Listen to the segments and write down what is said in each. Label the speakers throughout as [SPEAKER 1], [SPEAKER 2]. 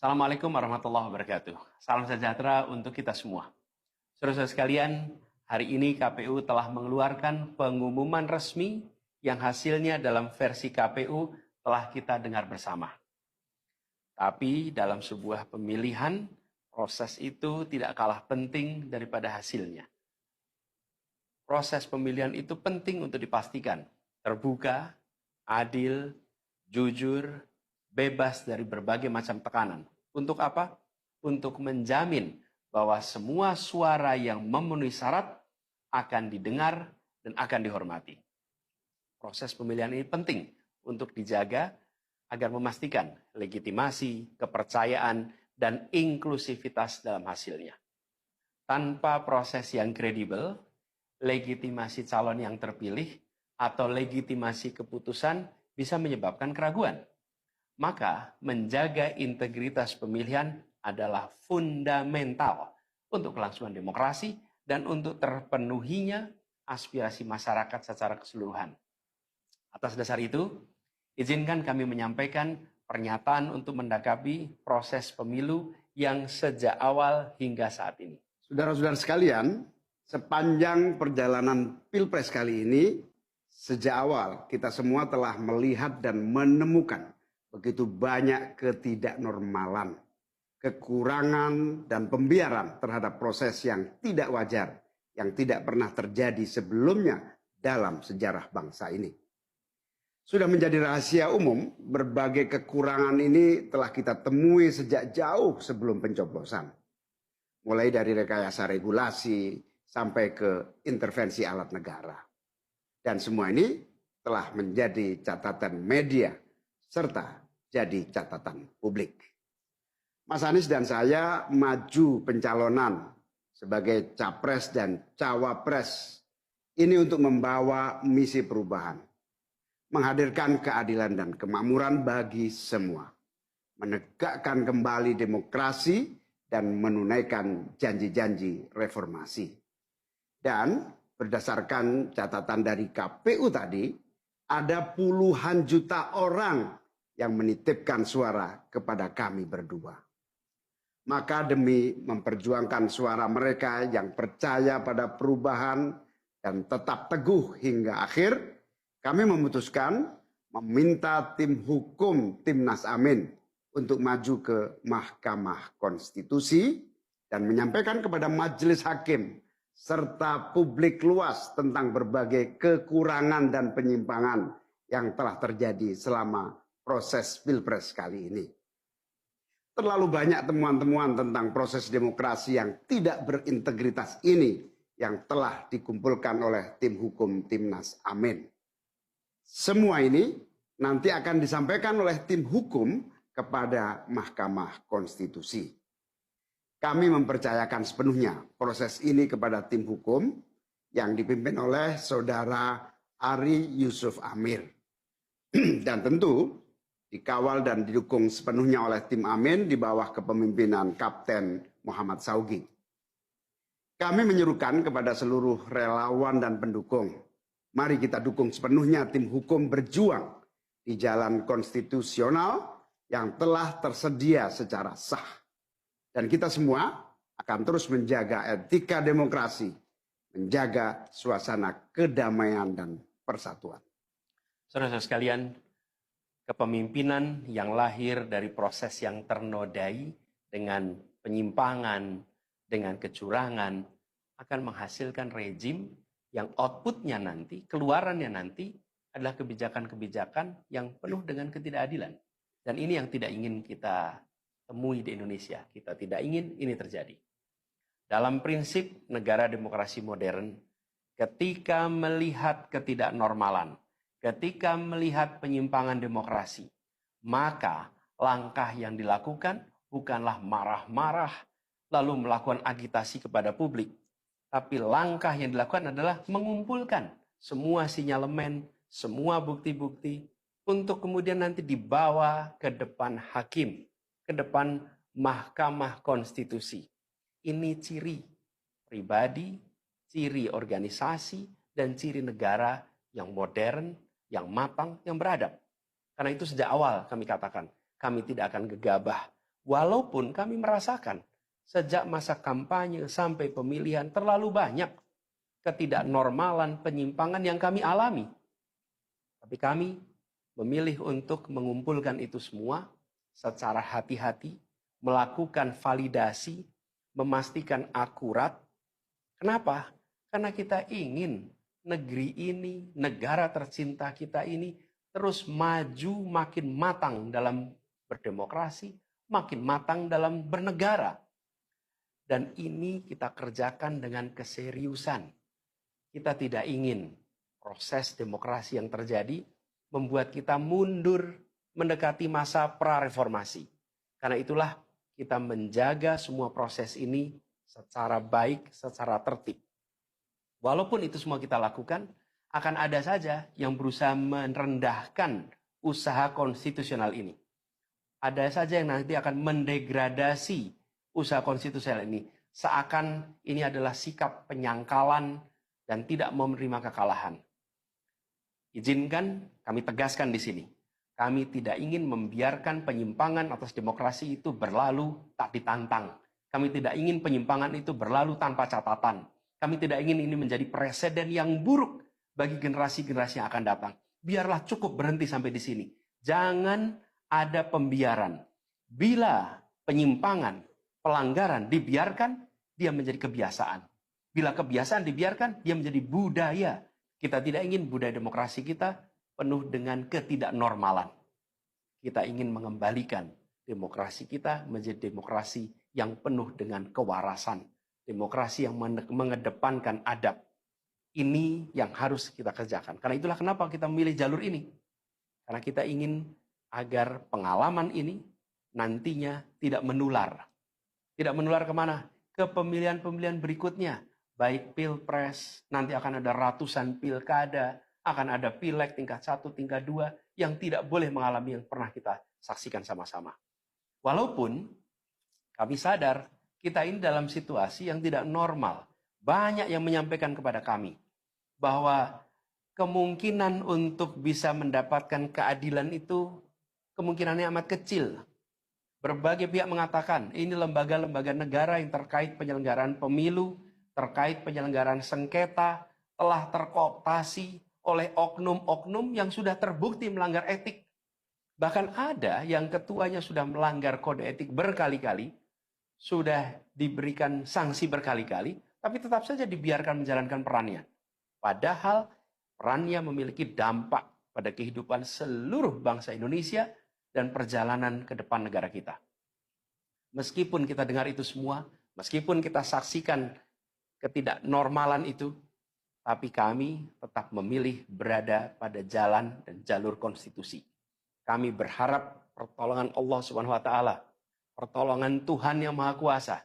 [SPEAKER 1] Assalamualaikum warahmatullahi wabarakatuh. Salam sejahtera untuk kita semua. Saudara-saudara sekalian, hari ini KPU telah mengeluarkan pengumuman resmi yang hasilnya dalam versi KPU telah kita dengar bersama. Tapi dalam sebuah pemilihan, proses itu tidak kalah penting daripada hasilnya. Proses pemilihan itu penting untuk dipastikan terbuka, adil, jujur, bebas dari berbagai macam tekanan. Untuk apa? Untuk menjamin bahwa semua suara yang memenuhi syarat akan didengar dan akan dihormati. Proses pemilihan ini penting untuk dijaga agar memastikan legitimasi, kepercayaan, dan inklusivitas dalam hasilnya. Tanpa proses yang kredibel, legitimasi calon yang terpilih atau legitimasi keputusan bisa menyebabkan keraguan. Maka menjaga integritas pemilihan adalah fundamental untuk kelangsungan demokrasi dan untuk terpenuhinya aspirasi masyarakat secara keseluruhan. Atas dasar itu, izinkan kami menyampaikan pernyataan untuk mendakapi proses pemilu yang sejak awal hingga saat ini.
[SPEAKER 2] Saudara-saudara sekalian, sepanjang perjalanan Pilpres kali ini, sejak awal kita semua telah melihat dan menemukan begitu banyak ketidaknormalan, kekurangan, dan pembiaran terhadap proses yang tidak wajar, yang tidak pernah terjadi sebelumnya dalam sejarah bangsa ini. Sudah menjadi rahasia umum, berbagai kekurangan ini telah kita temui sejak jauh sebelum pencoblosan. Mulai dari rekayasa regulasi sampai ke intervensi alat negara. Dan semua ini telah menjadi catatan media serta jadi catatan publik. Mas Anies dan saya maju pencalonan sebagai capres dan cawapres ini untuk membawa misi perubahan, menghadirkan keadilan dan kemakmuran bagi semua, menegakkan kembali demokrasi dan menunaikan janji-janji reformasi. Dan berdasarkan catatan dari KPU tadi, ada puluhan juta orang yang menitipkan suara kepada kami berdua. Maka demi memperjuangkan suara mereka yang percaya pada perubahan dan tetap teguh hingga akhir, kami memutuskan meminta tim hukum Timnas Amin untuk maju ke Mahkamah Konstitusi dan menyampaikan kepada majelis hakim serta publik luas tentang berbagai kekurangan dan penyimpangan yang telah terjadi selama proses Pilpres kali ini. Terlalu banyak temuan-temuan tentang proses demokrasi yang tidak berintegritas ini yang telah dikumpulkan oleh tim hukum Timnas Amin. Semua ini nanti akan disampaikan oleh tim hukum kepada Mahkamah Konstitusi. Kami mempercayakan sepenuhnya proses ini kepada tim hukum yang dipimpin oleh Saudara Ari Yusuf Amir. Dan tentu dikawal dan didukung sepenuhnya oleh tim Amin di bawah kepemimpinan Kapten Muhammad Saugi. Kami menyerukan kepada seluruh relawan dan pendukung, mari kita dukung sepenuhnya tim hukum berjuang di jalan konstitusional yang telah tersedia secara sah. Dan kita semua akan terus menjaga etika demokrasi, menjaga suasana kedamaian dan persatuan.
[SPEAKER 1] Saudara-saudara sekalian, kepemimpinan yang lahir dari proses yang ternodai dengan penyimpangan, dengan kecurangan, akan menghasilkan rejim yang outputnya nanti, keluarannya nanti adalah kebijakan-kebijakan yang penuh dengan ketidakadilan. Dan ini yang tidak ingin kita temui di Indonesia. Kita tidak ingin ini terjadi. Dalam prinsip negara demokrasi modern, ketika melihat ketidaknormalan, ketika melihat penyimpangan demokrasi, maka langkah yang dilakukan bukanlah marah-marah lalu melakukan agitasi kepada publik. Tapi langkah yang dilakukan adalah mengumpulkan semua sinyalemen, semua bukti-bukti untuk kemudian nanti dibawa ke depan hakim, ke depan Mahkamah Konstitusi. Ini ciri pribadi, ciri organisasi, dan ciri negara yang modern, yang matang, yang beradab. Karena itu sejak awal kami katakan, kami tidak akan gegabah Walaupun kami merasakan sejak masa kampanye sampai pemilihan terlalu banyak ketidaknormalan, penyimpangan yang kami alami. Tapi kami memilih untuk mengumpulkan itu semua secara hati-hati, melakukan validasi, memastikan akurat. Kenapa? Karena kita ingin negeri ini, negara tercinta kita ini terus maju makin matang dalam berdemokrasi, makin matang dalam bernegara. Dan ini kita kerjakan dengan keseriusan. Kita tidak ingin proses demokrasi yang terjadi membuat kita mundur mendekati masa prareformasi. Karena itulah kita menjaga semua proses ini secara baik, secara tertib. Walaupun itu semua kita lakukan, akan ada saja yang berusaha merendahkan usaha konstitusional ini. Ada saja yang nanti akan mendegradasi usaha konstitusional ini. Seakan ini adalah sikap penyangkalan dan tidak mau menerima kekalahan. Izinkan kami tegaskan di sini. Kami tidak ingin membiarkan penyimpangan atas demokrasi itu berlalu tak ditantang. Kami tidak ingin penyimpangan itu berlalu tanpa catatan. Kami tidak ingin ini menjadi presiden yang buruk bagi generasi-generasi yang akan datang. Biarlah cukup berhenti sampai di sini. Jangan ada pembiaran. Bila penyimpangan, pelanggaran dibiarkan, dia menjadi kebiasaan. Bila kebiasaan dibiarkan, dia menjadi budaya. Kita tidak ingin budaya demokrasi kita penuh dengan ketidaknormalan. Kita ingin mengembalikan demokrasi kita menjadi demokrasi yang penuh dengan kewarasan. Demokrasi yang mengedepankan adab. Ini yang harus kita kerjakan. Karena itulah kenapa kita memilih jalur ini. Karena kita ingin agar pengalaman ini nantinya tidak menular. Tidak menular kemana? Ke pemilihan-pemilihan berikutnya. Baik pilpres, nanti akan ada ratusan pilkada, akan ada pileg tingkat 1, tingkat 2, yang tidak boleh mengalami yang pernah kita saksikan sama-sama. Walaupun kami sadar, kita ini dalam situasi yang tidak normal. Banyak yang menyampaikan kepada kami, bahwa kemungkinan untuk bisa mendapatkan keadilan itu, kemungkinannya amat kecil. Berbagai pihak mengatakan, ini lembaga-lembaga negara yang terkait penyelenggaraan pemilu, terkait penyelenggaraan sengketa, telah terkooptasi oleh oknum-oknum yang sudah terbukti melanggar etik. Bahkan ada yang ketuanya sudah melanggar kode etik berkali-kali, sudah diberikan sanksi berkali-kali, tapi tetap saja dibiarkan menjalankan perannya. Padahal perannya memiliki dampak pada kehidupan seluruh bangsa Indonesia dan perjalanan ke depan negara kita. Meskipun kita dengar itu semua, meskipun kita saksikan ketidaknormalan itu, tapi kami tetap memilih berada pada jalan dan jalur konstitusi. Kami berharap pertolongan Allah Subhanahu wa taala, pertolongan Tuhan yang Maha Kuasa.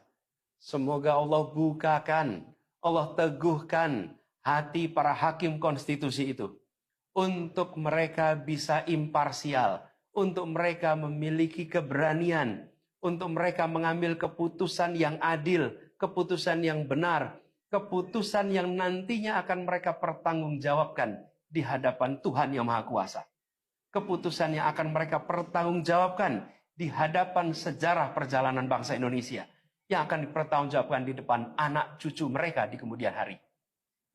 [SPEAKER 1] Semoga Allah bukakan, Allah teguhkan hati para hakim konstitusi itu untuk mereka bisa imparsial, untuk mereka memiliki keberanian, untuk mereka mengambil keputusan yang adil, keputusan yang benar, keputusan yang nantinya akan mereka pertanggungjawabkan di hadapan Tuhan yang Maha Kuasa. Keputusan yang akan mereka pertanggungjawabkan di hadapan sejarah perjalanan bangsa Indonesia, yang akan dipertanggungjawabkan di depan anak cucu mereka di kemudian hari.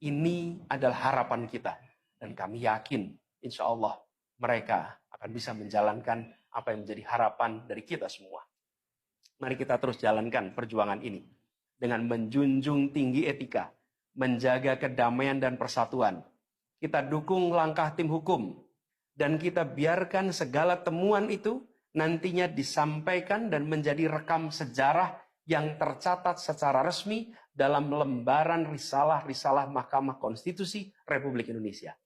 [SPEAKER 1] Ini adalah harapan kita. Dan kami yakin, insya Allah, mereka akan bisa menjalankan apa yang menjadi harapan dari kita semua. Mari kita terus jalankan perjuangan ini dengan menjunjung tinggi etika, menjaga kedamaian dan persatuan. Kita dukung langkah tim hukum, dan kita biarkan segala temuan itu nantinya disampaikan dan menjadi rekam sejarah yang tercatat secara resmi dalam lembaran risalah-risalah Mahkamah Konstitusi Republik Indonesia.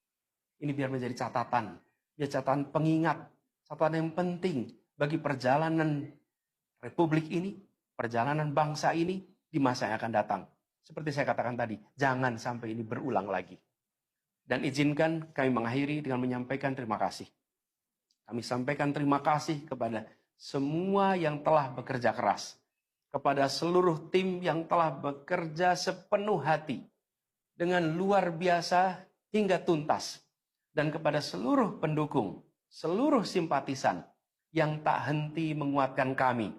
[SPEAKER 1] Ini biar menjadi catatan, biar catatan pengingat, catatan yang penting bagi perjalanan Republik ini, perjalanan bangsa ini di masa yang akan datang. Seperti saya katakan tadi, jangan sampai ini berulang lagi. Dan izinkan kami mengakhiri dengan menyampaikan terima kasih. Kami sampaikan terima kasih kepada semua yang telah bekerja keras, kepada seluruh tim yang telah bekerja sepenuh hati, dengan luar biasa hingga tuntas, dan kepada seluruh pendukung, seluruh simpatisan yang tak henti menguatkan kami